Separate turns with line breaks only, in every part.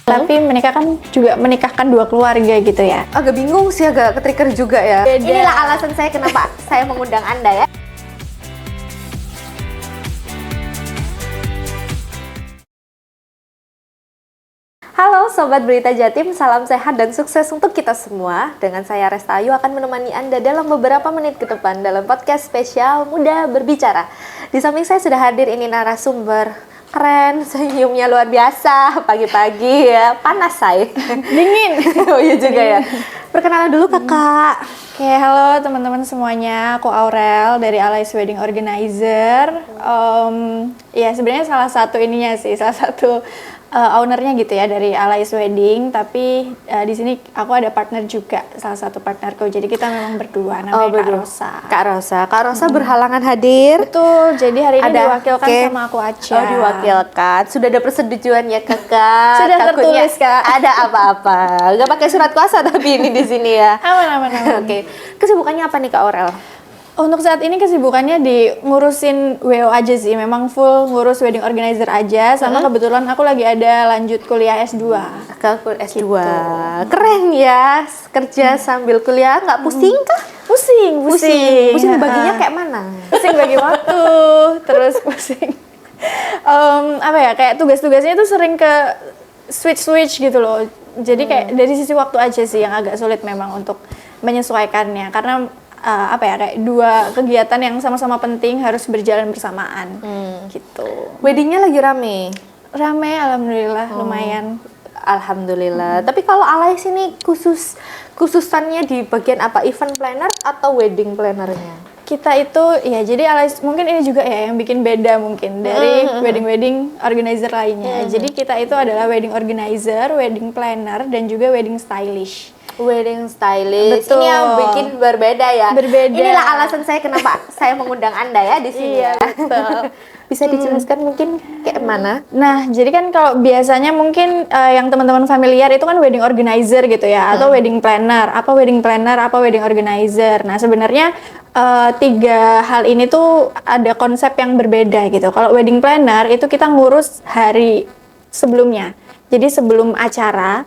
Tapi menikahkan dua keluarga gitu ya.
Agak bingung sih, agak ke-trigger juga ya.
Beda.
Inilah alasan saya kenapa saya mengundang Anda ya. Halo Sobat Berita Jatim, salam sehat dan sukses untuk kita semua. Dengan saya Resta Ayu akan menemani Anda dalam beberapa menit ke depan dalam podcast spesial Muda Berbicara. Di samping saya sudah hadir ini narasumber keren, senyumnya luar biasa, pagi-pagi ya, panas saya.
Dingin.
Oh iya juga ya. Perkenalan dulu kakak.
Oke, halo teman-teman semuanya. Aku Aurel dari Allies Wedding Organizer. Ya sebenarnya salah satu ownernya gitu ya dari Allies Wedding. Tapi di sini aku ada partner juga, salah satu partnerku. Jadi kita memang berdua, namanya Kak Rosa.
Kak Rosa berhalangan hadir.
Betul. Jadi hari ini diwakilkan sama aku aja.
Oh, diwakilkan. Sudah ada persetujuan ya kakak?
Sudah
Takutnya
tertulis kak.
ada apa-apa. Gak pakai surat kuasa tapi ini di sini ya.
Aman.
Oke. Kesibukannya apa nih Kak Aurel?
Untuk saat ini kesibukannya di ngurusin WO aja sih, memang full ngurus wedding organizer aja, sama kebetulan aku lagi ada lanjut kuliah S2.
S2.
Gitu.
Keren ya, kerja sambil kuliah, nggak pusing kah?
Pusing.
Pusing baginya kayak mana?
Pusing bagi waktu, terus pusing. Kayak tugas-tugasnya tuh sering ke switch gitu loh. Jadi kayak dari sisi waktu aja sih yang agak sulit memang untuk menyesuaikannya, karena kayak dua kegiatan yang sama-sama penting harus berjalan bersamaan gitu.
Weddingnya lagi rame,
alhamdulillah lumayan.
Alhamdulillah. Tapi kalau Allies ini khususannya di bagian apa? Event planner atau wedding plannernya?
Kita itu ya jadi Allies mungkin ini juga ya yang bikin beda mungkin dari wedding organizer lainnya. Jadi kita itu adalah wedding organizer, wedding planner dan juga wedding stylish.
Wedding stylist.
Betul.
Ini yang bikin berbeda ya.
Berbeda.
Inilah alasan saya kenapa saya mengundang Anda ya di sini.
Iya,
ya.
betul.
Bisa dijelaskan mungkin kayak mana?
Nah, jadi kan kalau biasanya mungkin yang teman-teman familiar itu kan wedding organizer gitu ya, atau wedding planner. Apa wedding planner, apa wedding organizer. Nah, sebenarnya tiga hal ini tuh ada konsep yang berbeda gitu. Kalau wedding planner itu kita ngurus hari sebelumnya. Jadi sebelum acara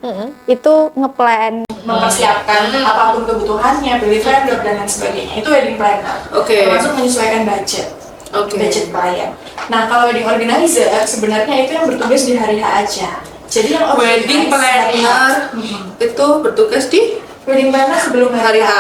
itu ngeplan, mempersiapkan apapun kebutuhannya, pilih vendor dan lain sebagainya. Itu wedding planner. Termasuk menyesuaikan budget. Budget klien. Nah, kalau wedding organizer sebenarnya itu yang bertugas di hari H aja. Jadi yang
wedding planner itu bertugas di
wedding planner sebelum
hari H.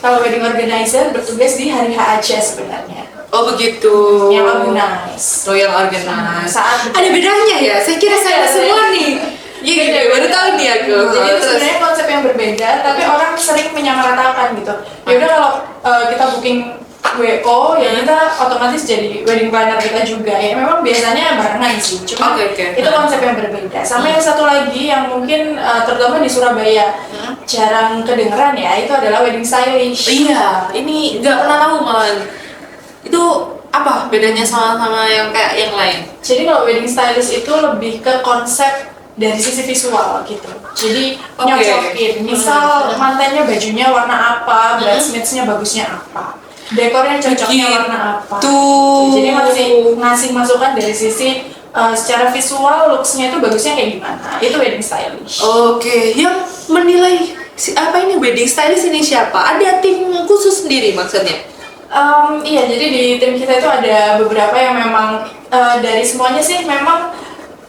Kalau wedding organizer bertugas di hari H aja sebenarnya.
Oh begitu.
Yang organize.
Oh yang organize.
Saat
ada bedanya ya? Saya kira saya semua nih. Iya gitu. Baru tahu nih aku.
Jadi itu sebenarnya konsep yang berbeda, tapi orang sering menyamaratakan gitu. Ya udah kalau kita booking WO ya kita otomatis jadi wedding planner kita juga ya. Memang biasanya barengan sih. Cuma itu konsep yang berbeda. Sama yang satu lagi yang mungkin terutama di Surabaya jarang kedengeran ya, itu adalah wedding stylish.
Iya, ini nggak pernah tahu malah. Itu apa bedanya sama yang kayak yang lain?
Jadi kalau wedding stylist itu lebih ke konsep dari sisi visual gitu. Jadi nyocokin, misal mantannya bajunya warna apa, bridesmaids-nya bagusnya apa, dekornya cocoknya warna apa. Jadi masih ngasih masukan dari sisi secara visual, looks-nya itu bagusnya kayak gimana. Itu wedding stylish.
Yang menilai ini wedding stylist ini siapa? Ada tim khusus sendiri maksudnya?
Iya, jadi di tim kita itu ada beberapa yang memang dari semuanya sih memang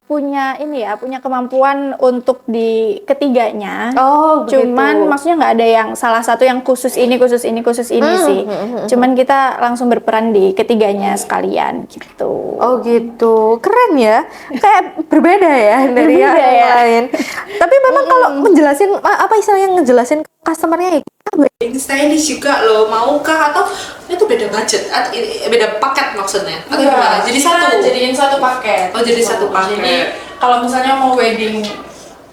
punya kemampuan untuk di ketiganya.
Oh, begitu.
Cuman maksudnya nggak ada yang salah satu yang khusus ini sih. Cuman kita langsung berperan di ketiganya sekalian gitu.
Oh gitu, keren ya. Kayak berbeda ya dari yang lain. Tapi memang kalau menjelasin ngejelasin customernya
wedding stylist juga loh, maukah atau itu beda budget atau beda paket maksudnya? Atau gimana? Jadi
jadiin satu paket.
Oh, jadi satu paket.
Jadi kalau misalnya mau wedding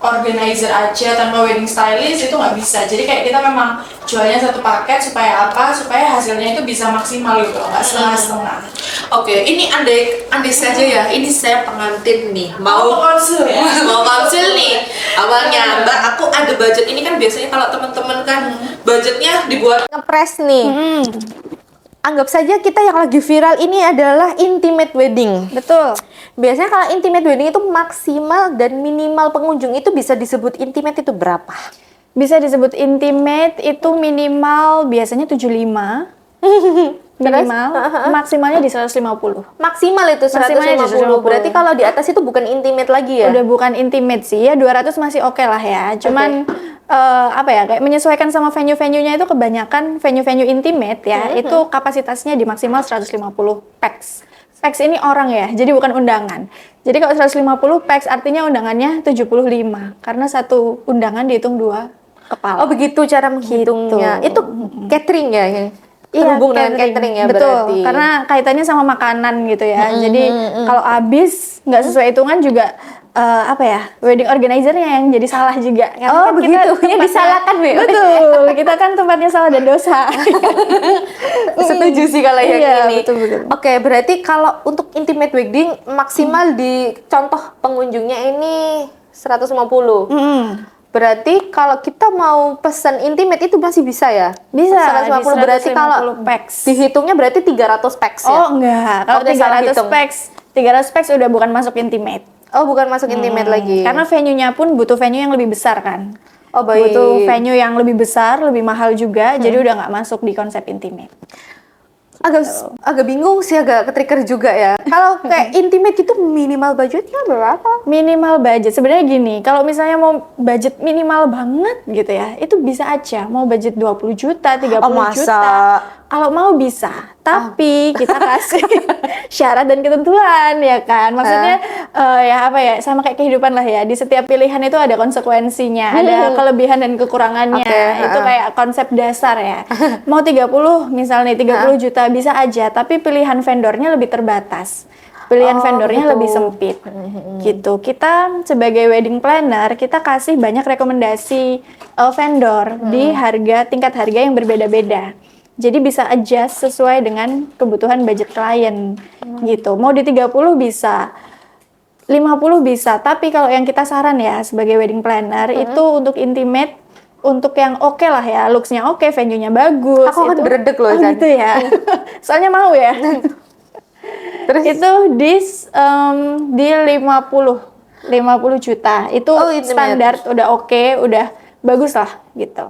organizer aja tanpa wedding stylist itu nggak bisa. Jadi kayak kita memang jualnya satu paket supaya hasilnya itu bisa maksimal gitu, nggak setengah-setengah.
Ini andai saja ya, ini saya pengantin nih, mau
konsul ya?
Mau konsul nih. Awalnya Mbak, aku ada budget ini kan biasanya kalau teman-teman kan budgetnya dibuat
ngepres nih. anggap saja kita yang lagi viral ini adalah intimate wedding.
Betul.
Biasanya kalau intimate wedding itu maksimal dan minimal pengunjung itu bisa disebut intimate itu berapa?
Bisa disebut intimate itu minimal biasanya 75. Minimal, maksimalnya di 150.
Maksimal itu 150.
Maksimalnya di 150.
Berarti kalau di atas itu bukan intimate lagi ya?
Udah bukan intimate sih ya, 200 masih oke lah ya. Cuman apa ya, kayak menyesuaikan sama venue-venue-nya itu kebanyakan venue-venue intimate ya, itu kapasitasnya di maksimal 150 pax. Pax ini orang ya, jadi bukan undangan. Jadi kalau 150 pax artinya undangannya 75 karena satu undangan dihitung 2 kepala.
Oh begitu cara menghitungnya.
Gitu.
Itu catering ya?
Iya,
Terhubung dengan catering ya.
Betul,
berarti.
karena kaitannya sama makanan gitu ya. Jadi kalau habis nggak sesuai hitungan juga apa ya, wedding organizer-nya yang jadi salah juga. Karena
Oh
kan
begitu,
kita
ya disalahkan Be.
Betul, kita kan tempatnya salah dan dosa.
Setuju sih kalau yang
Iya,
ini.
betul.
Oke, berarti kalau untuk intimate wedding maksimal di contoh pengunjungnya ini 150. Berarti kalau kita mau pesan intimate itu masih bisa ya?
Bisa,
150
di
berarti kalau
150 pax.
dihitungnya berarti 300 pax ya?
Oh enggak, kalau
udah salah
300
hitung.
pax, 300 pax udah bukan masuk intimate.
Oh, bukan masuk intimate lagi.
Karena venue-nya pun butuh venue yang lebih besar kan.
Oh, baik.
Butuh venue yang lebih besar, lebih mahal juga, jadi udah nggak masuk di konsep intimate.
Agak bingung sih, agak ketrigger juga ya. Kalau kayak intimate itu minimal budgetnya berapa?
Minimal budget, sebenarnya gini, kalau misalnya mau budget minimal banget gitu ya, itu bisa aja, mau budget 20 juta, 30
Oh, masa?
juta. Kalau mau bisa, tapi kita kasih syarat dan ketentuan ya kan. Maksudnya ya apa ya, sama kayak kehidupan lah ya. Di setiap pilihan itu ada konsekuensinya, ada kelebihan dan kekurangannya.
Oke,
Itu kayak konsep dasar ya. Mau 30 misalnya 30 juta bisa aja, tapi pilihan vendornya lebih terbatas. Pilihan vendornya
begitu.
lebih sempit. Gitu. Kita sebagai wedding planner, kita kasih banyak rekomendasi vendor di tingkat harga yang berbeda-beda. Jadi bisa adjust sesuai dengan kebutuhan budget klien gitu. Mau di 30 bisa, 50 bisa. Tapi kalau yang kita saran ya sebagai wedding planner itu untuk intimate, untuk yang oke lah ya, looks-nya oke, venue-nya bagus.
Aku kan
itu,
beredek loh,
oh,
Chan.
gitu ya. Soalnya mau ya.
Terus
Itu di 50 juta. Itu
intimate.
standar udah oke, udah bagus lah gitu.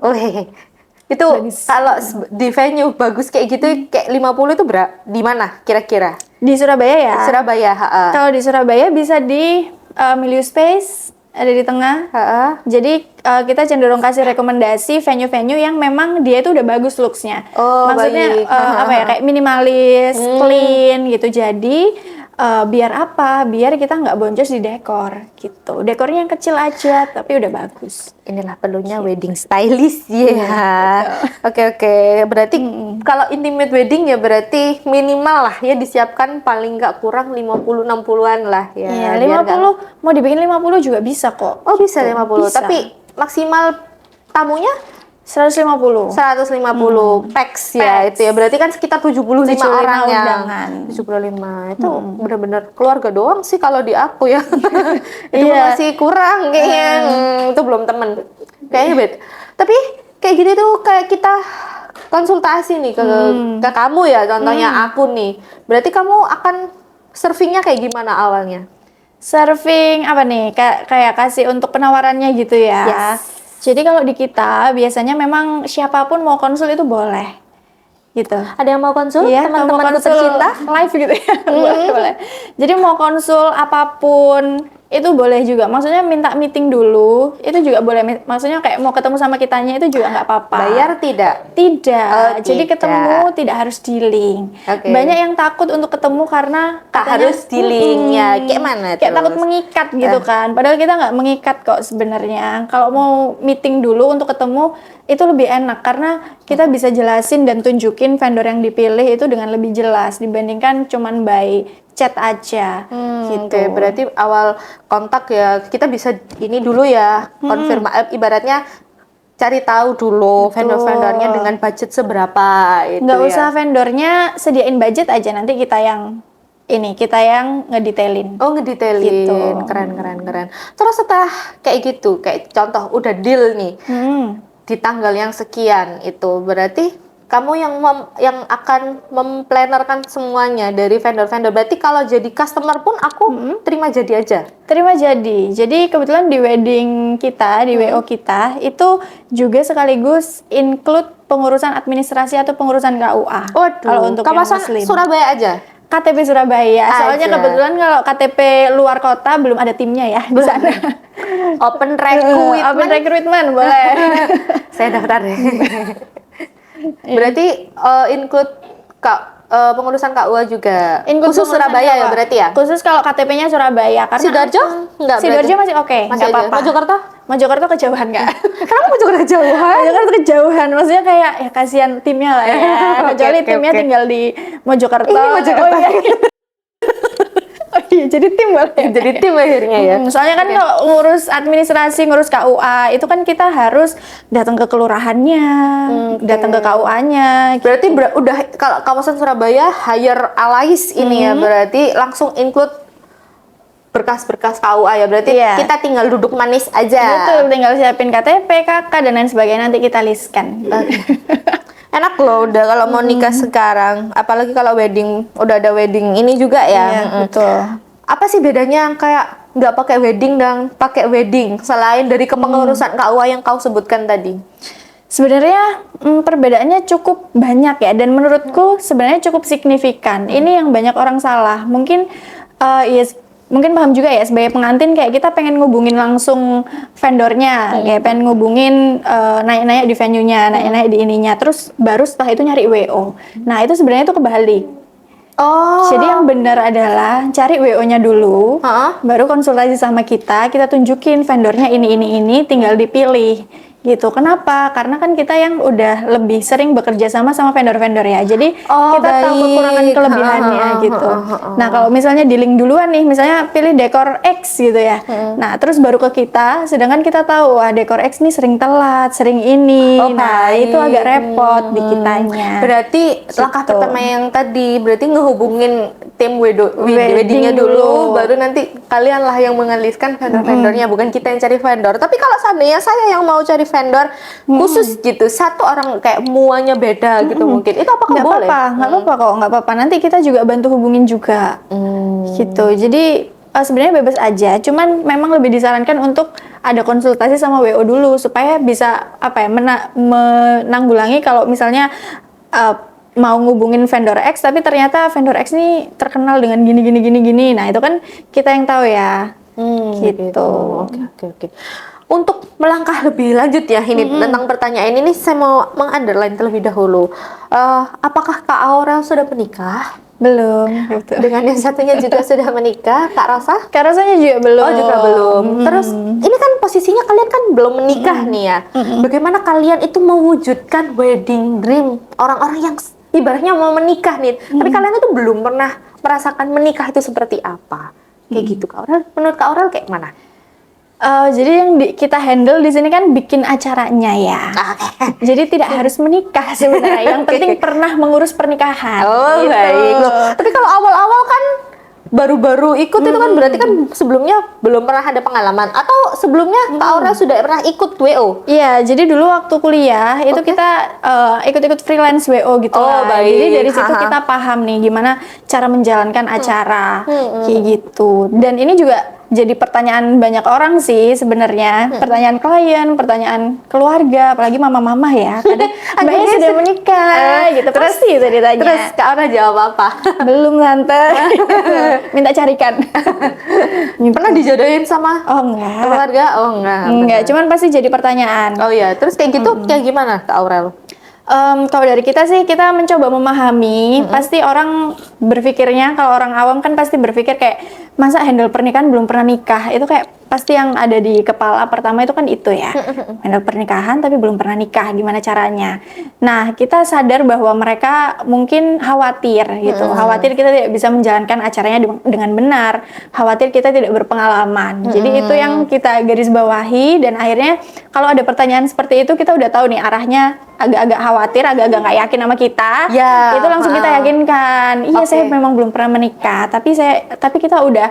itu
Bagus.
kalau di venue bagus kayak gitu kayak 50 itu di mana kira-kira?
Di Surabaya ya.
Surabaya,
Kalau di Surabaya bisa di Milieu Space, ada di tengah. Jadi kita cenderung kasih rekomendasi venue-venue yang memang dia itu udah bagus looks-nya.
Oh,
maksudnya
baik.
apa ya, kayak minimalis, clean gitu. Jadi biar apa? Biar kita nggak boncos di dekor gitu. Dekornya yang kecil aja tapi udah bagus.
Inilah perlunya wedding stylist ya. Oke. Berarti kalau intimate wedding ya berarti minimal lah ya disiapkan paling nggak kurang 50-60-an lah ya.
Iya,
biar
50 mau dibikin 50 juga bisa kok.
Oh bisa 50,
Bisa.
tapi maksimal tamunya
150.
150 pax ya
Pax.
itu ya. Berarti kan sekitar 75 orang yang
undangan.
75. Itu benar-benar keluarga doang sih kalau di aku ya. Itu
Iya.
masih kurang kayaknya. Itu belum temen. Kayaknya bed. Tapi kayak gini tuh kayak kita konsultasi nih ke kamu ya, contohnya aku nih. Berarti kamu akan servingnya kayak gimana awalnya?
Serving apa nih? Kayak kasih untuk penawarannya gitu ya.
Yes.
Jadi kalau di kita biasanya memang siapapun mau konsul itu boleh. Gitu.
Ada yang mau konsul?
Iya, mau
Teman-temanku
konsul
tercinta?
live gitu ya. Boleh. Jadi mau konsul apapun itu boleh juga. Maksudnya minta meeting dulu itu juga boleh. Maksudnya kayak mau ketemu sama kitanya itu juga nggak apa-apa.
Bayar tidak?
Tidak.
Oh,
Jadi
tidak.
ketemu tidak harus dealing.
Oke.
Banyak yang takut untuk ketemu karena
Tak
katanya,
harus dealing ya. Kayak mana
kayak
terus?
takut mengikat gitu kan. Padahal kita nggak mengikat kok sebenarnya. Kalau mau meeting dulu untuk ketemu itu lebih enak karena kita bisa jelasin dan tunjukin vendor yang dipilih itu dengan lebih jelas dibandingkan cuman by chat aja gitu.
Oke, berarti awal kontak ya kita bisa ini dulu ya, ibaratnya cari tahu dulu vendor-vendornya dengan budget seberapa itu
Nggak
ya.
usah vendornya sediain budget aja, nanti kita yang ngedetailin.
Oh, ngedetailin.
Gitu.
Keren. Terus setelah kayak gitu, kayak contoh udah deal nih
Hmm.
di tanggal yang sekian itu berarti kamu yang akan memplannerkan semuanya dari vendor-vendor. Berarti kalau jadi customer pun aku terima jadi aja.
Terima jadi. Jadi kebetulan di wedding kita, di WO kita itu juga sekaligus include pengurusan administrasi atau pengurusan KUA.
Waduh,
Kalau untuk yang
kawasan
muslim.
Surabaya aja.
KTP Surabaya. Soalnya
Aja.
kebetulan kalau KTP luar kota belum ada timnya ya di sana.
Open recruitment.
Open recruitment boleh.
Saya daftar deh. Berarti include pengurusan KUA juga.
Include
Khusus
pengurusan
Surabaya ya
KUA.
berarti ya?
Khusus kalau KTP-nya Surabaya karena
Sidoarjo? Enggak
Sidoarjo
berarti?
masih oke,
Masih
nggak
aja.
apa-apa.
Mojokerto?
Mojokerto kejauhan nggak?
Kenapa Mojokerto kejauhan?
Mojokerto kejauhan, maksudnya kayak ya kasihan timnya lah ya. Kecuali
Oke,
timnya
oke.
tinggal di Mojokerto.
Ini Mojokerto.
Oh iya. Oh iya, jadi tim boleh.
Jadi tim akhirnya ya.
Soalnya kan kalau ngurus administrasi, ngurus KUA, itu kan kita harus datang ke kelurahannya, datang ke KUA-nya.
Berarti udah kalau kawasan Surabaya hire alais ini ya, berarti langsung include berkas-berkas KUA ya. Berarti
Iya.
kita tinggal duduk manis aja.
Betul, tinggal siapin KTP, KK, dan lain sebagainya, nanti kita listkan.
Enak loh udah kalau mau nikah sekarang, apalagi kalau wedding, udah ada wedding ini juga ya.
Iya, betul.
Apa sih bedanya kayak nggak pakai wedding dan pakai wedding selain dari kepengurusan KUA yang kau sebutkan tadi?
Sebenarnya perbedaannya cukup banyak ya, dan menurutku sebenarnya cukup signifikan. Ini yang banyak orang salah. Mungkin mungkin paham juga ya, sebagai pengantin kayak kita pengen ngubungin langsung vendornya, kayak pengen ngubungin naik-naik di venue-nya, naik-naik di ininya, terus baru setelah itu nyari WO. Nah itu sebenarnya itu kebalik.
Oh.
Jadi yang benar adalah cari WO-nya dulu, baru konsultasi sama kita tunjukin vendornya ini, tinggal dipilih. Gitu. Kenapa? Karena kan kita yang udah lebih sering bekerja sama vendor-vendor ya. Jadi kita tahu kekurangan kelebihannya gitu. Nah, kalau misalnya di link duluan nih, misalnya pilih dekor X gitu ya. Nah, terus baru ke kita, sedangkan kita tahu wah dekor X nih sering telat, sering ini. Nah, itu agak repot di kitanya.
Berarti langkah
Gitu.
pertama yang tadi berarti ngehubungin tim
Wedding
weddingnya dulu,
dulu.
baru nanti kalian lah yang mengeliskan vendor-vendornya, bukan kita yang cari vendor. Tapi kalau seandainya saya yang mau cari vendor khusus gitu, satu orang kayak muanya beda gitu mungkin, itu apakah
Nggak
boleh?
apa-apa, nggak apa-apa kok, nggak apa-apa. Nanti kita juga bantu hubungin juga. Gitu. Jadi sebenarnya bebas aja, cuman memang lebih disarankan untuk ada konsultasi sama WO dulu supaya bisa menanggulangi kalau misalnya mau ngubungin vendor X tapi ternyata vendor X nih terkenal dengan gini. Nah, itu kan kita yang tahu ya. Gitu.
Oke. Untuk melangkah lebih lanjut ya ini tentang pertanyaan ini, saya mau meng-underline terlebih dahulu. Apakah Kak Aurel sudah menikah?
Belum. Gitu.
Dengan yang satunya juga sudah menikah, Kak Rosa?
Kak rasanya juga belum.
Oh juga belum. Terus ini kan posisinya kalian kan belum menikah nih ya. Bagaimana kalian itu mewujudkan wedding dream orang-orang yang ibaratnya mau menikah nih, tapi kalian itu belum pernah merasakan menikah itu seperti apa? Kayak gitu Kak Aurel. Menurut Kak Aurel kayak mana?
Jadi yang kita handle di sini kan bikin acaranya ya. Jadi tidak harus menikah sebenarnya. Yang penting pernah mengurus pernikahan.
Oh
gitu.
baik loh. Tapi kalau awal-awal kan baru-baru ikut itu kan berarti kan sebelumnya belum pernah ada pengalaman, atau sebelumnya Kak Aurel sudah pernah ikut WO?
Iya, jadi dulu waktu kuliah itu kita ikut-ikut freelance WO gitu
Oh,
lah.
baik.
Jadi dari situ kita paham nih gimana cara menjalankan acara kayak gitu. Dan ini juga jadi pertanyaan banyak orang sih sebenarnya, pertanyaan klien, pertanyaan keluarga, apalagi mama-mama ya. Kadang mbaknya sudah menikah, gitu pasti itu ditanya.
Terus Kak Aurel jawab apa?
Belum tante, minta carikan.
Pernah dijodohin sama
Oh enggak,
keluarga? Oh enggak.
cuman pasti jadi pertanyaan.
Oh ya, terus kayak gitu kayak gimana Kak Aurel?
Kalau dari kita sih, kita mencoba memahami. Pasti orang berpikirnya, kalau orang awam kan pasti berpikir kayak, masa handle pernikahan belum pernah nikah? Itu kayak pasti yang ada di kepala pertama itu kan itu ya. Handle pernikahan tapi belum pernah nikah, gimana caranya? Nah, kita sadar bahwa mereka mungkin khawatir gitu. Khawatir kita tidak bisa menjalankan acaranya dengan benar. Khawatir kita tidak berpengalaman. Jadi itu yang kita garis bawahi, dan akhirnya kalau ada pertanyaan seperti itu, kita udah tahu nih arahnya agak-agak khawatir, agak-agak nggak yakin sama kita,
Ya,
itu langsung kita yakinkan. Iya, saya memang belum pernah menikah, tapi kita udah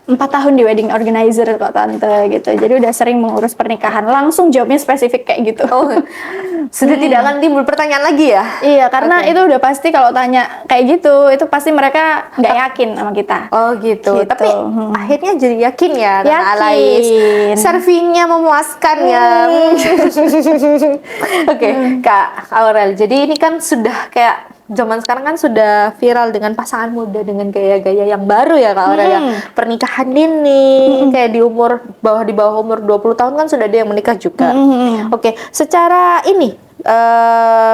4 tahun di wedding organizer kok tante gitu. Jadi udah sering mengurus pernikahan. Langsung jawabnya spesifik kayak gitu.
Oh, sudah tidak akan timbul pertanyaan lagi ya?
Iya, karena
Oke.
itu udah pasti kalau tanya kayak gitu, itu pasti mereka nggak yakin sama kita.
Oh gitu.
Gitu.
Tapi akhirnya jadi yakin ya, Tante
Yakin.
Alais. Servingnya memuaskan ya. Oke, Kak Aurel. Jadi ini kan sudah kayak zaman sekarang kan sudah viral dengan pasangan muda dengan gaya-gaya yang baru ya Kak Aurel ya. Pernikahan dini kayak di bawah umur 20 tahun kan sudah ada yang menikah juga. Oke, secara ini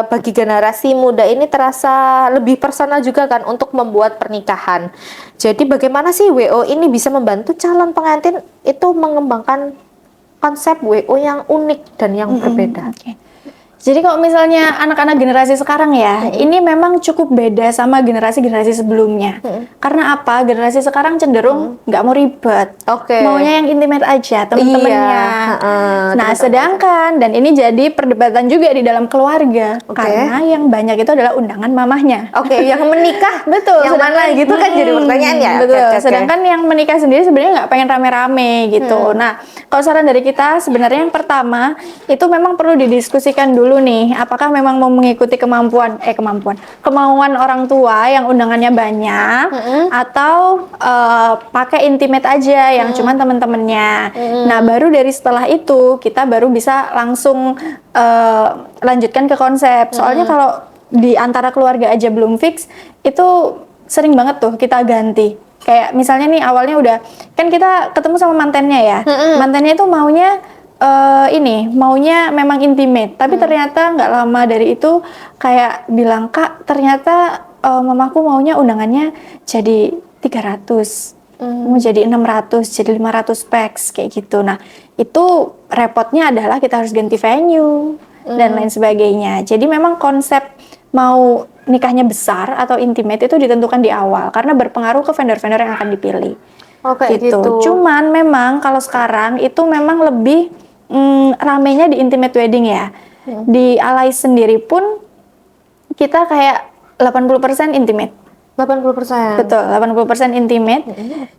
bagi generasi muda ini terasa lebih personal juga kan untuk membuat pernikahan. Jadi bagaimana sih WO ini bisa membantu calon pengantin itu mengembangkan konsep WO yang unik dan yang berbeda?
Oke. Jadi kalau misalnya anak-anak generasi sekarang ya, ini memang cukup beda sama generasi-generasi sebelumnya. Karena apa? Generasi sekarang cenderung nggak mau ribet.
Oke.
Maunya yang intimate aja, temen-temennya.
Iya,
Nah,
temen-temen.
sedangkan, dan ini jadi perdebatan juga di dalam keluarga.
Oke.
Karena yang banyak itu adalah undangan mamahnya.
Oke, yang menikah
Betul.
yang mana gitu kan jadi pertanyaan ya.
Betul.
Oke, oke.
Sedangkan yang menikah sendiri sebenarnya nggak pengen rame-rame gitu. Nah, kalau saran dari kita sebenarnya yang pertama itu memang perlu didiskusikan dulu nih, apakah memang mau mengikuti kemauan orang tua yang undangannya banyak atau pakai intimate aja yang cuman temen-temennya. Nah, baru dari setelah itu kita baru bisa langsung lanjutkan ke konsep. Soalnya kalau di antara keluarga aja belum fix, itu sering banget tuh kita ganti. Kayak misalnya nih awalnya udah, kan kita ketemu sama mantannya ya, mantannya itu maunya memang intimate, tapi ternyata nggak lama dari itu kayak bilang, Kak, ternyata mamaku maunya undangannya jadi 300, mau jadi 600, jadi 500 pax kayak gitu. Nah, itu repotnya adalah kita harus ganti venue dan lain sebagainya. Jadi memang konsep mau nikahnya besar atau intimate itu ditentukan di awal karena berpengaruh ke vendor-vendor yang akan dipilih.
Oke,
gitu.
gitu.
Cuman memang kalau sekarang itu memang lebih ramenya di intimate wedding ya. Di Alais sendiri pun kita kayak 80% intimate.
80%.
Betul, 80% intimate.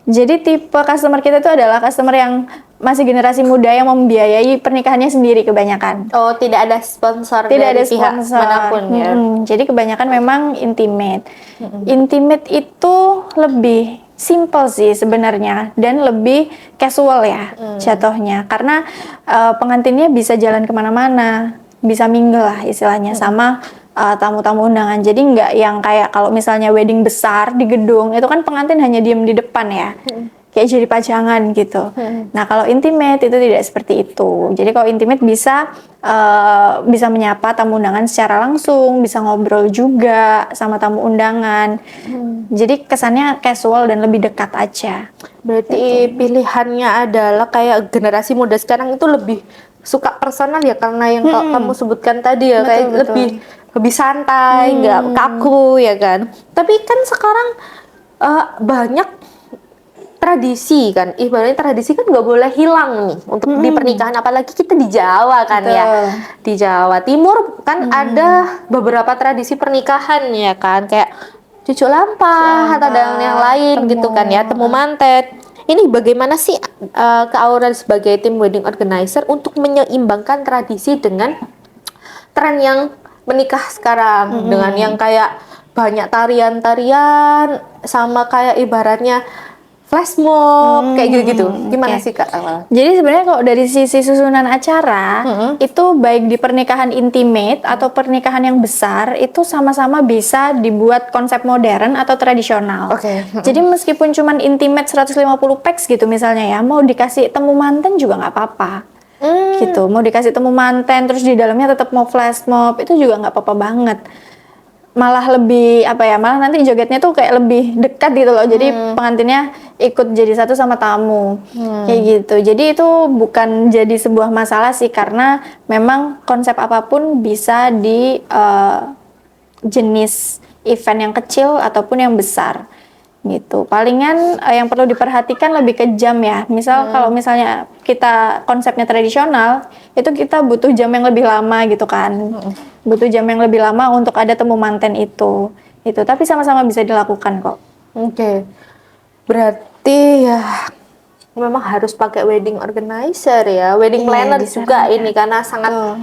Jadi tipe customer kita itu adalah customer yang masih generasi muda yang membiayai pernikahannya sendiri kebanyakan.
Oh, tidak ada sponsor
Tidak
dari
ada
pihak
sponsor
manapun ya.
Jadi kebanyakan memang intimate. Intimate itu lebih simple sih sebenarnya dan lebih casual ya jatuhnya, karena pengantinnya bisa jalan kemana-mana, bisa mingle lah istilahnya sama tamu-tamu undangan. Jadi nggak yang kayak kalau misalnya wedding besar di gedung itu kan pengantin hanya diem di depan ya. Kayak jadi pajangan gitu. Nah, kalau intimate itu tidak seperti itu. Jadi kalau intimate bisa menyapa tamu undangan secara langsung, bisa ngobrol juga sama tamu undangan. Jadi kesannya casual dan lebih dekat aja.
Berarti pilihannya adalah kayak generasi muda sekarang itu lebih suka personal ya, karena yang kamu sebutkan tadi ya,
Betul,
kayak
betul.
lebih santai, nggak kaku ya kan. Tapi kan sekarang banyak tradisi kan, ibaratnya tradisi kan nggak boleh hilang nih untuk di pernikahan, apalagi kita di Jawa kan ya.
Betul.
Di Jawa Timur kan ada beberapa tradisi pernikahan ya kan, kayak cucuk lampah atau dan yang lain gitu kan ya, temu mantet. Ini bagaimana sih Kak Aurel sebagai tim wedding organizer untuk menyeimbangkan tradisi dengan tren yang menikah sekarang, dengan yang kayak banyak tarian-tarian sama kayak ibaratnya flash mob kayak gitu-gitu. Gimana
Oke.
sih Kak Aurel?
Jadi sebenarnya kalau dari sisi susunan acara itu baik di pernikahan intimate atau pernikahan yang besar itu sama-sama bisa dibuat konsep modern atau tradisional.
Oke.
Jadi meskipun cuman intimate 150 pax gitu misalnya ya, mau dikasih temu manten juga nggak apa-apa. Gitu. Mau dikasih temu manten terus di dalamnya tetap mau flash mob itu juga nggak apa-apa banget. Malah lebih malah nanti jogetnya tuh kayak lebih dekat gitu loh, jadi pengantinnya ikut jadi satu sama tamu kayak gitu. Jadi itu bukan jadi sebuah masalah sih, karena memang konsep apapun bisa di jenis event yang kecil ataupun yang besar gitu. Palingan yang perlu diperhatikan lebih ke jam ya. Misal kalau misalnya kita konsepnya tradisional, itu kita butuh jam yang lebih lama gitu kan. Butuh jam yang lebih lama untuk ada temu manten itu. Tapi sama-sama bisa dilakukan kok.
Oke. Berarti ya memang harus pakai wedding organizer ya, wedding
Iya,
planner juga
disarankan.
ini karena sangat
Betul.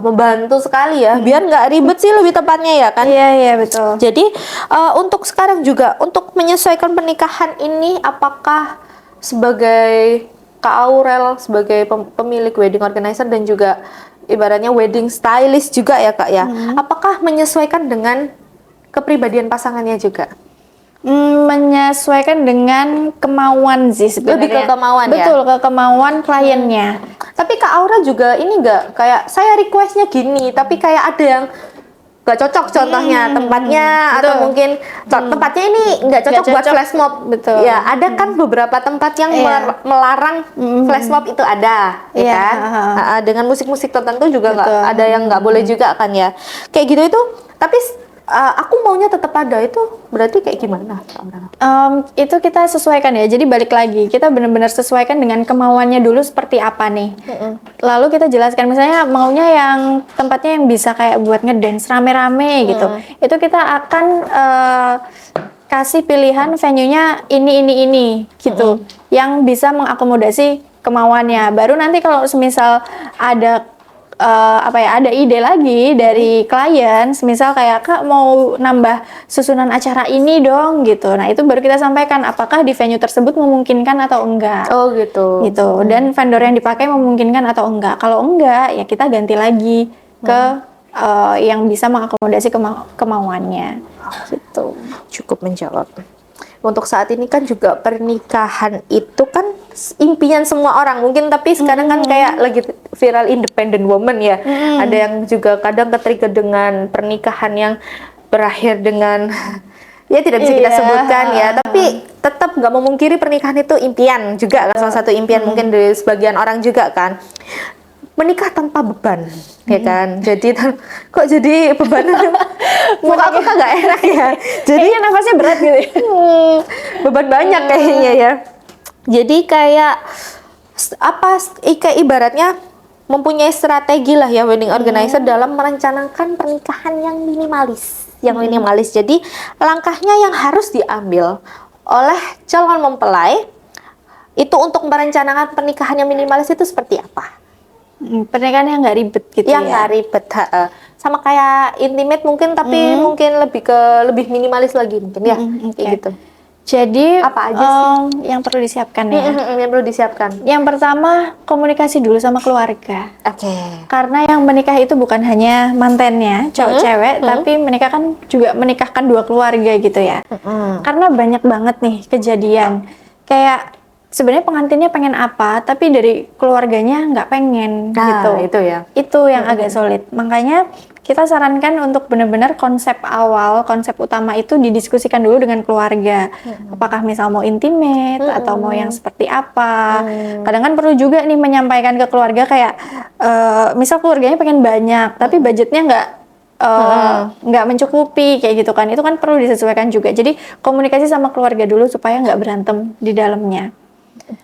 membantu sekali ya, biar nggak ribet sih lebih tepatnya ya kan.
Iya, iya, betul.
Jadi untuk sekarang juga untuk menyesuaikan pernikahan ini, apakah sebagai Kak Aurel sebagai pemilik wedding organizer dan juga ibaratnya wedding stylist juga ya Kak ya, apakah menyesuaikan dengan kepribadian pasangannya juga?
Menyesuaikan dengan kemauan sih sebenarnya.
Lebih ke kemauan ya?
Betul, ke kemauan kliennya.
Tapi Kak Aura juga ini nggak kayak saya requestnya gini, tapi kayak ada yang nggak cocok contohnya tempatnya atau
betul.
mungkin tempatnya ini nggak cocok
Nggak
buat
cocok.
flash mob.
Betul.
Ya ada kan beberapa tempat yang
Iya.
melarang flash mob itu ada, ya
Iya,
kan? Dengan musik-musik tertentu juga nggak
Betul.
ada yang nggak boleh juga kan ya. Kayak gitu itu. Tapi aku maunya tetap ada, itu berarti kayak gimana Kak Aura?
Itu kita sesuaikan ya. Jadi balik lagi, kita benar-benar sesuaikan dengan kemauannya dulu seperti apa nih. Lalu kita jelaskan, misalnya maunya yang tempatnya yang bisa kayak buat ngedance rame-rame gitu. Itu kita akan kasih pilihan venue-nya ini gitu, yang bisa mengakomodasi kemauannya. Baru nanti kalau semisal ada ada ide lagi dari klien, semisal kayak Kak mau nambah susunan acara ini dong gitu. Nah itu baru kita sampaikan apakah di venue tersebut memungkinkan atau enggak.
Oh gitu.
Gitu. Dan vendor yang dipakai memungkinkan atau enggak. Kalau enggak ya kita ganti lagi ke yang bisa mengakomodasi kemauannya. Gitu.
Cukup menjawab. Untuk saat ini kan juga pernikahan itu kan impian semua orang mungkin, tapi sekarang kan kayak lagi viral independent woman ya. Ada yang juga kadang ketrigger dengan pernikahan yang berakhir dengan ya tidak bisa kita
Iya.
sebutkan ya, tapi tetap nggak memungkiri pernikahan itu impian juga kan, salah satu impian mungkin dari sebagian orang juga kan. Menikah tanpa beban, ya kan? Jadi kok jadi beban? Muka aku kan nggak enak ya. Jadi
Kayaknya nafasnya berat gitu ya.
beban banyak kayaknya ya. Jadi kayak kayak ibaratnya mempunyai strategi lah ya wedding organizer dalam merencanakan pernikahan yang minimalis, Jadi langkahnya yang harus diambil oleh calon mempelai itu untuk merencanakan pernikahan yang minimalis itu seperti apa?
Pernikahan yang nggak ribet gitu
Yang
ya.
nggak ribet, sama kayak intimate mungkin, tapi mungkin lebih minimalis lagi mungkin ya, kayak gitu.
Jadi
Apa aja sih?
yang perlu disiapkan ya.
Yang perlu disiapkan.
Yang pertama komunikasi dulu sama keluarga.
Oke.
Karena yang menikah itu bukan hanya mantennya, cowok cewek, tapi menikah kan juga menikahkan dua keluarga gitu ya. Karena banyak banget nih kejadian kayak sebenarnya pengantinnya pengen apa, tapi dari keluarganya nggak pengen gitu.
Itu ya.
Itu yang agak sulit. Makanya kita sarankan untuk benar-benar konsep awal, konsep utama itu didiskusikan dulu dengan keluarga. Apakah misal mau intimate atau mau yang seperti apa. Kadang kan perlu juga nih menyampaikan ke keluarga kayak misal keluarganya pengen banyak, tapi budgetnya nggak mencukupi kayak gitu kan. Itu kan perlu disesuaikan juga. Jadi komunikasi sama keluarga dulu supaya nggak berantem di dalamnya.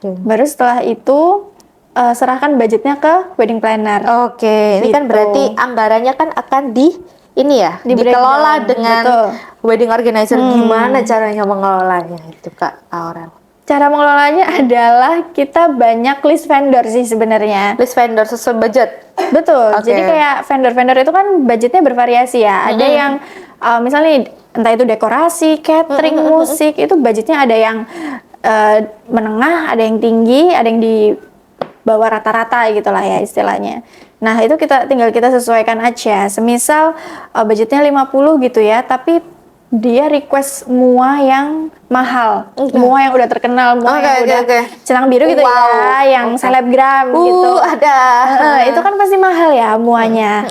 Baru setelah itu serahkan budgetnya ke wedding planner.
Oke, ini kan
Gitu.
berarti anggarannya kan akan dikelola
breakdown,
dengan
betul.
wedding organizer. Gimana caranya mengelolanya itu Kak Aurel?
Cara mengelolanya adalah kita banyak list vendor sih sebenarnya.
List vendor sesuai budget.
Betul.
Oke.
Jadi kayak vendor-vendor itu kan budgetnya bervariasi ya. Ada yang misalnya entah itu dekorasi, catering, musik, itu budgetnya ada yang menengah, ada yang tinggi, ada yang di bawah rata-rata gitulah ya istilahnya. Nah, itu kita sesuaikan aja. Semisal budgetnya 50 gitu ya, tapi dia request semua yang mahal, semua yang udah terkenal, semua yang udah centang biru gitu ya, yang selebgram gitu.
Ada.
Itu kan pasti mahal ya muanya.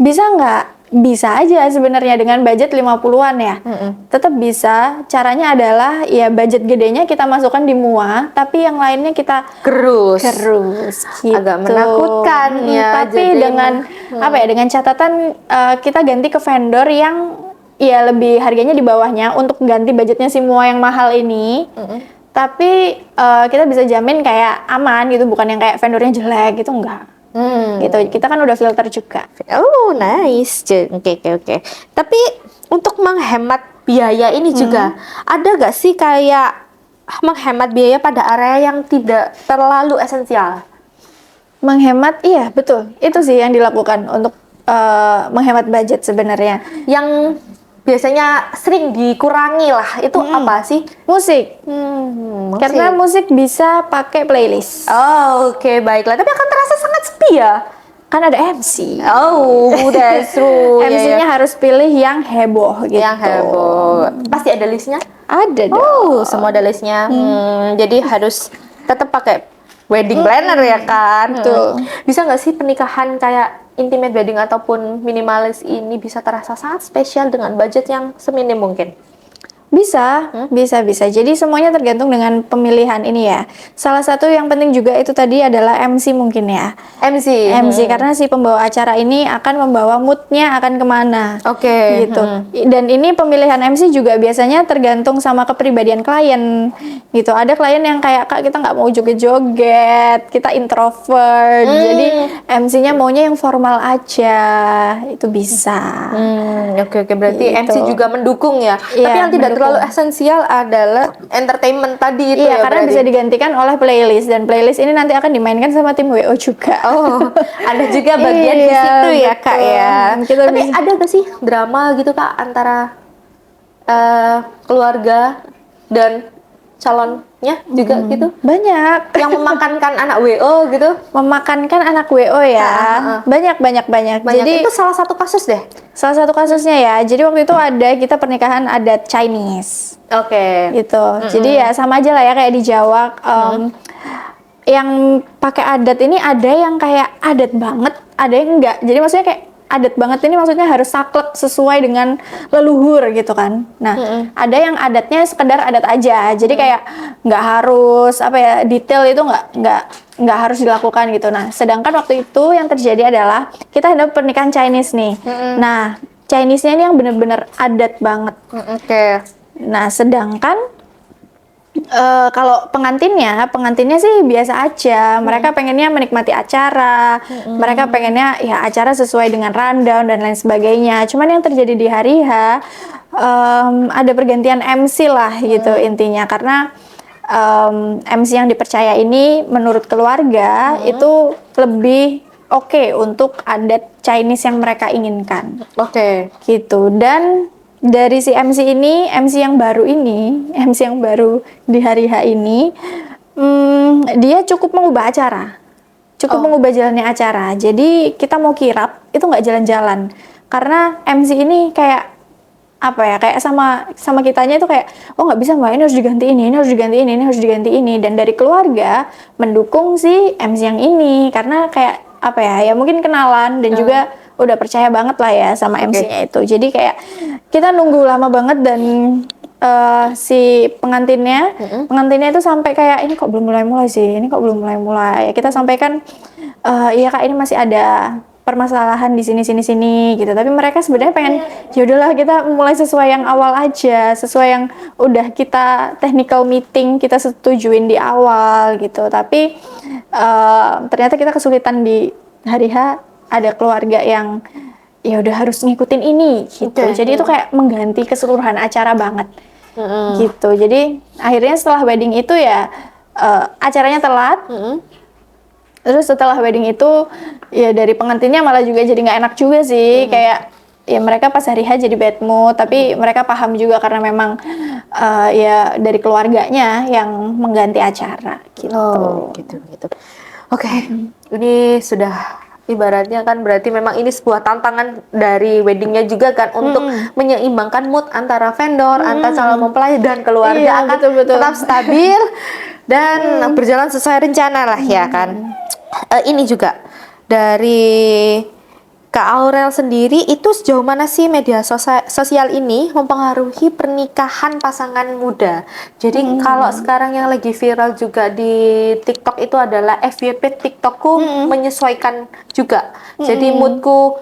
Bisa nggak? Bisa aja sebenarnya dengan budget 50-an ya. Tetap bisa. Caranya adalah ya budget gedenya kita masukkan di mua, tapi yang lainnya kita
Gerus.
gitu.
Agak menakutkan ya.
Tapi
Jadi
dengan dengan catatan kita ganti ke vendor yang ya lebih harganya di bawahnya untuk ganti budgetnya semua yang mahal ini. Tapi kita bisa jamin kayak aman gitu, bukan yang kayak vendornya jelek gitu, enggak. Gitu. Kita kan udah filter juga.
Oh, nice. Oke. Tapi untuk menghemat biaya ini juga ada gak sih kayak menghemat biaya pada area yang tidak terlalu esensial.
Menghemat, iya betul. Itu sih yang dilakukan untuk menghemat budget sebenarnya.
Yang biasanya sering dikurangi lah, itu apa sih?
Musik.
Musik.
Karena musik bisa pakai playlist.
Oh, oke, baiklah. Tapi akan terasa sangat sepi ya?
Kan ada MC.
Oh, that's true.
MC-nya harus pilih yang heboh gitu.
Yang heboh. Pasti ada listnya?
Ada dong.
Oh, semua ada listnya. Jadi harus tetap pakai wedding planner ya kan?
Betul.
Bisa nggak sih pernikahan kayak intimate wedding ataupun minimalis ini bisa terasa sangat spesial dengan budget yang seminim mungkin?
Bisa. Jadi semuanya tergantung dengan pemilihan ini ya. Salah satu yang penting juga itu tadi adalah MC mungkin ya. MC karena si pembawa acara ini akan membawa moodnya akan kemana.
Oke.
Gitu. Dan ini pemilihan MC juga biasanya tergantung sama kepribadian klien gitu. Ada klien yang kayak, Kak, kita nggak mau joget-joget, kita introvert, jadi MC-nya maunya yang formal aja, itu bisa.
Oke, berarti
Gitu.
MC juga mendukung ya.
Iya,
Tapi yang tidak
mendukung.
terlalu esensial adalah entertainment tadi itu
Iya,
ya.
karena
berarti.
bisa digantikan oleh playlist, dan playlist ini nanti akan dimainkan sama tim WO juga.
Oh, ada juga bagian di
Iya,
situ ya Kak
betul.
ya.
Kita
Tapi
bisa-
ada gak sih drama gitu Kak antara keluarga dan calonnya juga gitu?
Banyak.
Yang memakankan anak WO gitu?
Memakankan anak WO ya. Banyak.
Banyak.
Jadi
Itu salah satu kasus deh.
salah satu kasusnya ya. Jadi waktu itu ada kita pernikahan adat Chinese.
Oke.
Gitu. Jadi ya sama aja lah ya kayak di Jawa. Yang pakai adat ini ada yang kayak adat banget, ada yang enggak. Jadi maksudnya kayak adat banget ini maksudnya harus saklek sesuai dengan leluhur gitu kan. Nah, ada yang adatnya sekedar adat aja. Jadi kayak nggak harus apa ya, detail itu nggak harus dilakukan gitu. Nah, sedangkan waktu itu yang terjadi adalah kita ada pernikahan Chinese nih. Nah, Chinese-nya ini yang bener-bener adat banget.
Oke.
Nah, sedangkan kalau pengantinnya sih biasa aja. Mereka pengennya menikmati acara, mereka pengennya ya acara sesuai dengan rundown dan lain sebagainya. Cuman yang terjadi di hari H, ada pergantian MC lah gitu intinya. Karena MC yang dipercaya ini menurut keluarga itu lebih oke untuk adat Chinese yang mereka inginkan.
Oke.
Gitu. Dan dari si MC ini, MC yang baru di hari H ini, dia cukup mengubah acara, mengubah jalannya acara. Jadi kita mau kirap itu nggak jalan-jalan, karena MC ini kayak apa ya, kayak sama kitanya itu kayak, oh nggak bisa mbak, ini harus diganti ini harus diganti ini harus diganti ini. Dan dari keluarga mendukung si MC yang ini karena kayak apa ya mungkin kenalan dan juga udah percaya banget lah ya sama MC-nya itu. Jadi kayak kita nunggu lama banget dan si pengantinnya itu sampai kayak, ini kok belum mulai-mulai sih, ini kok belum mulai-mulai. Kita sampaikan, iya Kak, ini masih ada permasalahan di sini gitu. Tapi mereka sebenarnya pengen, ya udahlah kita mulai sesuai yang awal aja, sesuai yang udah kita technical meeting kita setujuin di awal gitu. Tapi ternyata kita kesulitan di hari H. Ada keluarga yang ya udah harus ngikutin ini gitu. Jadi itu kayak mengganti keseluruhan acara banget. Gitu. Jadi akhirnya setelah wedding itu ya acaranya telat. Terus setelah wedding itu ya dari pengantinnya malah juga jadi nggak enak juga sih. Kayak ya mereka pas hari H jadi bad mood, tapi mereka paham juga karena memang ya dari keluarganya yang mengganti acara gitu.
Oh, gitu. Oke. Ini sudah ibaratnya kan berarti memang ini sebuah tantangan dari weddingnya juga kan untuk menyeimbangkan mood antara vendor, antara calon mempelai dan keluarga
Iya,
akan
betul.
tetap stabil dan berjalan sesuai rencana lah ya kan. Ini juga dari Kak Aurel sendiri itu sejauh mana sih media sosial ini mempengaruhi pernikahan pasangan muda? Jadi kalau sekarang yang lagi viral juga di TikTok itu adalah FYP TikTokku menyesuaikan juga. Jadi moodku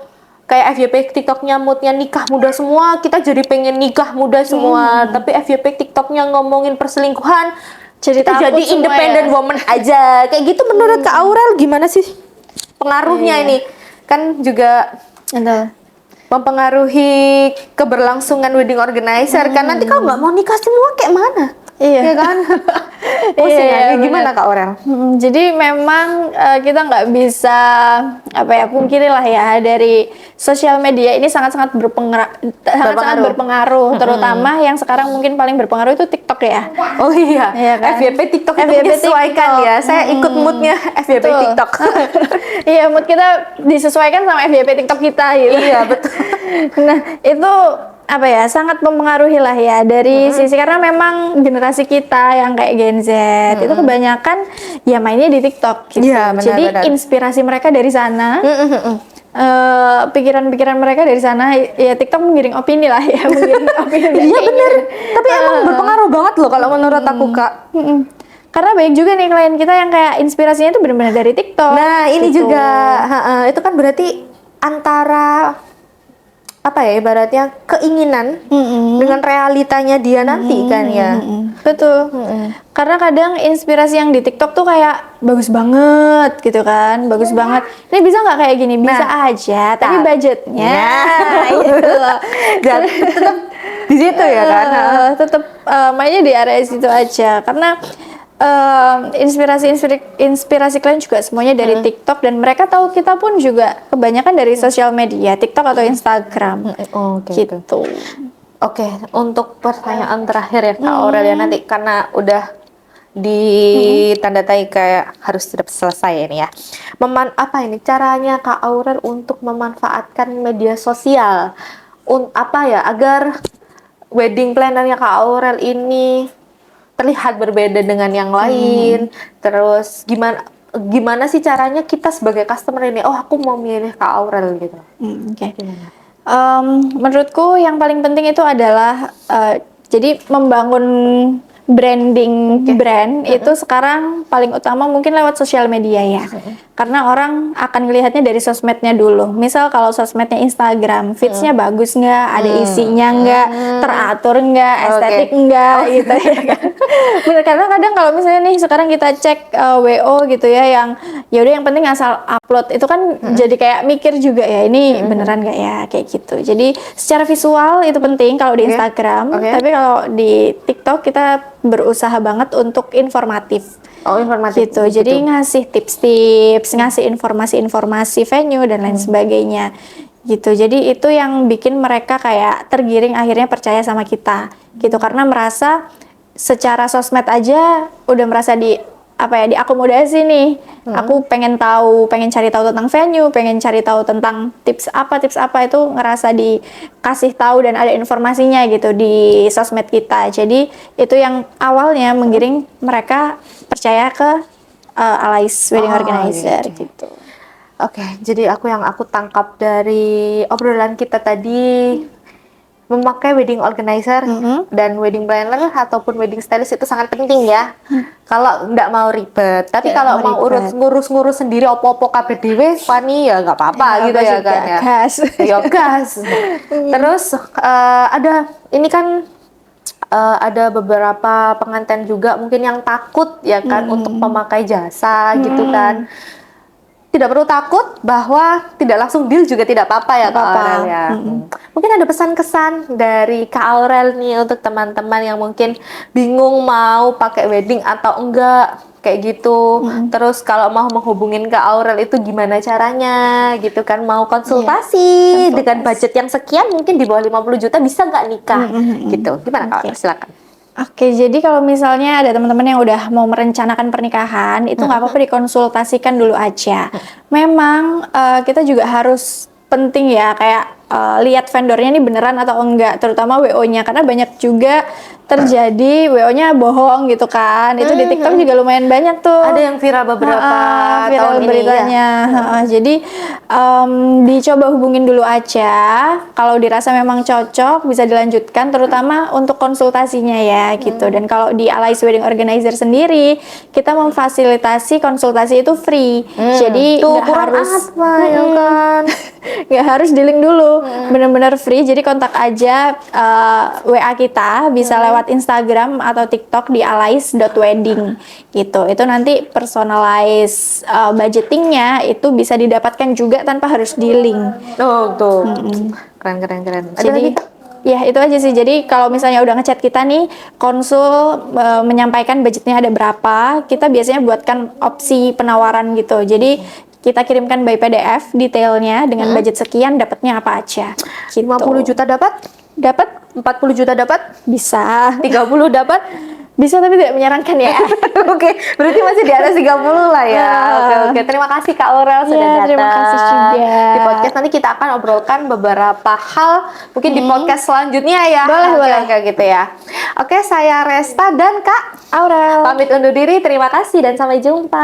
kayak FYP TikToknya moodnya nikah muda semua, kita jadi pengen nikah muda semua. Tapi FYP TikToknya ngomongin perselingkuhan,
Jadi
kita
takut
jadi
semua
independent
ya.
woman aja. Kayak gitu menurut Kak Aurel gimana sih pengaruhnya ini? Kan juga
Betul.
mempengaruhi keberlangsungan wedding organizer kan nanti kalau nggak mau nikah semua kayak mana?
Iya.
ya kan? Pusing
Iya,
ya. Kayak
benar.
gimana Kak Aurel?
Jadi memang kita nggak bisa apa ya pungkiri lah ya dari sosial media ini sangat-sangat sangat-sangat berpengaruh, terutama yang sekarang mungkin paling berpengaruh itu TikTok ya.
Oh iya,
Iya kan?
FYP TikTok itu
FYP
menyesuaikan
TikTok.
ya. Saya ikut moodnya FYP
Betul.
TikTok.
Iya, mood kita disesuaikan sama FYP TikTok kita gitu.
Iya, betul.
Nah, itu apa ya sangat mempengaruhi lah ya dari sisi karena memang generasi kita yang kayak Gen Z itu kebanyakan ya mainnya di TikTok gitu.
Iya, benar,
Jadi
benar.
inspirasi mereka dari sana. Pikiran-pikiran mereka dari sana ya TikTok menggiring opini lah ya menggiring opini dan
Iya bener.
keinginan.
Tapi emang berpengaruh banget loh kalau menurut aku Kak.
Karena banyak juga nih klien kita yang kayak inspirasinya itu benar-benar dari TikTok.
Nah ini
gitu.
juga, itu kan berarti antara apa ya ibaratnya keinginan dengan realitanya dia nanti kan ya.
Betul. Karena kadang inspirasi yang di TikTok tuh kayak bagus banget gitu kan, bagus banget. Ini bisa nggak kayak gini? Bisa aja, tapi budgetnya gitu loh.
Dan tetap di situ ya kan.
Tetap mainnya di area situ aja karena inspirasi kalian juga semuanya dari TikTok dan mereka tahu kita pun juga kebanyakan dari sosial media TikTok atau Instagram
Oke.
gitu.
Oke, untuk pertanyaan terakhir ya Kak Aurel ya nanti karena udah di tanda tanya kayak harus sudah selesai ini ya. Apa ini caranya Kak Aurel untuk memanfaatkan media sosial apa ya agar wedding plannernya Kak Aurel ini terlihat berbeda dengan yang lain. Terus gimana sih caranya kita sebagai customer ini, oh aku mau milih Kak Aurel gitu.
Oke. Menurutku yang paling penting itu adalah jadi membangun branding brand itu sekarang paling utama mungkin lewat sosial media ya. Karena orang akan melihatnya dari sosmednya dulu. Misal kalau sosmednya Instagram, feeds-nya bagus nggak, ada isinya nggak, teratur nggak, estetik nggak gitu ya kan. Bener, karena kadang kalau misalnya nih sekarang kita cek WO gitu ya yang yaudah yang penting asal upload itu kan jadi kayak mikir juga ya ini beneran nggak ya kayak gitu. Jadi secara visual itu penting kalau di Instagram, tapi kalau di TikTok kita berusaha banget untuk informatif.
Oh, informatif.
Gitu. Jadi ngasih tips-tips, ngasih informasi-informasi venue dan lain sebagainya. Gitu. Jadi itu yang bikin mereka kayak tergiring akhirnya percaya sama kita. Gitu karena merasa secara sosmed aja udah merasa diakomodasi nih. Aku pengen cari tahu tentang venue, pengen cari tahu tentang tips apa itu ngerasa dikasih tahu dan ada informasinya gitu di sosmed kita. Jadi itu yang awalnya menggiring mereka percaya ke Alais Wedding Organizer gitu.
Oke, jadi yang aku tangkap dari obrolan kita tadi memakai wedding organizer dan wedding planner ataupun wedding stylist itu sangat penting ya. Kalau nggak mau ribet, tapi kalau mau ngurus sendiri opo-opo kabeh dhewe wani ya nggak apa-apa gitu ya kan ya.
Gas.
Ya gas. Terus ada beberapa pengantin juga mungkin yang takut ya kan untuk memakai jasa gitu kan. Tidak perlu takut bahwa tidak langsung deal juga tidak apa-apa ya Kak Aurel ya. Mungkin ada pesan-kesan dari Kak Aurel nih untuk teman-teman yang mungkin bingung mau pakai wedding atau enggak kayak gitu. Terus kalau mau menghubungin Kak Aurel itu gimana caranya gitu kan, mau konsultasi dengan budget yang sekian mungkin di bawah 50 juta bisa nggak nikah gitu. Gimana Kak Aurel? Silakan.
Oke, jadi kalau misalnya ada teman-teman yang udah mau merencanakan pernikahan, itu nggak apa-apa dikonsultasikan dulu aja. Memang kita juga harus penting ya, kayak lihat vendornya ini beneran atau enggak, terutama WO-nya, karena banyak juga terjadi WO-nya bohong gitu kan. Itu di TikTok juga lumayan banyak tuh.
Ada yang viral beberapa
viral
tahun
beritanya.
ini ya.
Jadi dicoba hubungin dulu aja. Kalau dirasa memang cocok bisa dilanjutkan, terutama untuk konsultasinya ya gitu. Dan kalau di Alais Wedding Organizer sendiri kita memfasilitasi konsultasi itu free. Jadi nggak harus
ya kan.
nggak harus dealing dulu, benar-benar free. Jadi kontak aja WA kita, bisa lewat Instagram atau TikTok di alais.wedding gitu. Itu nanti personalize budgetingnya itu bisa didapatkan juga tanpa harus dealing.
Oh tuh, keren. Ada
Jadi
lagi?
Ya itu aja sih. Jadi kalau misalnya udah ngechat kita nih, konsul menyampaikan budgetnya ada berapa, kita biasanya buatkan opsi penawaran gitu. Jadi kita kirimkan by PDF detailnya dengan budget sekian, dapatnya apa aja. Gitu.
50 juta dapat?
Dapat
40 juta dapat?
bisa.
30 dapat?
Bisa tapi tidak menyarankan ya.
Oke, berarti masih di atas 30 lah ya. Oke. Terima kasih Kak Aurel sudah
Ya,
datang.
terima kasih juga.
Di podcast nanti kita akan obrolkan beberapa hal mungkin di podcast selanjutnya ya.
Boleh, boleh.
Oke, gitu ya. Oke, saya Resta dan Kak
Aurel.
pamit undur diri. Terima kasih dan sampai jumpa.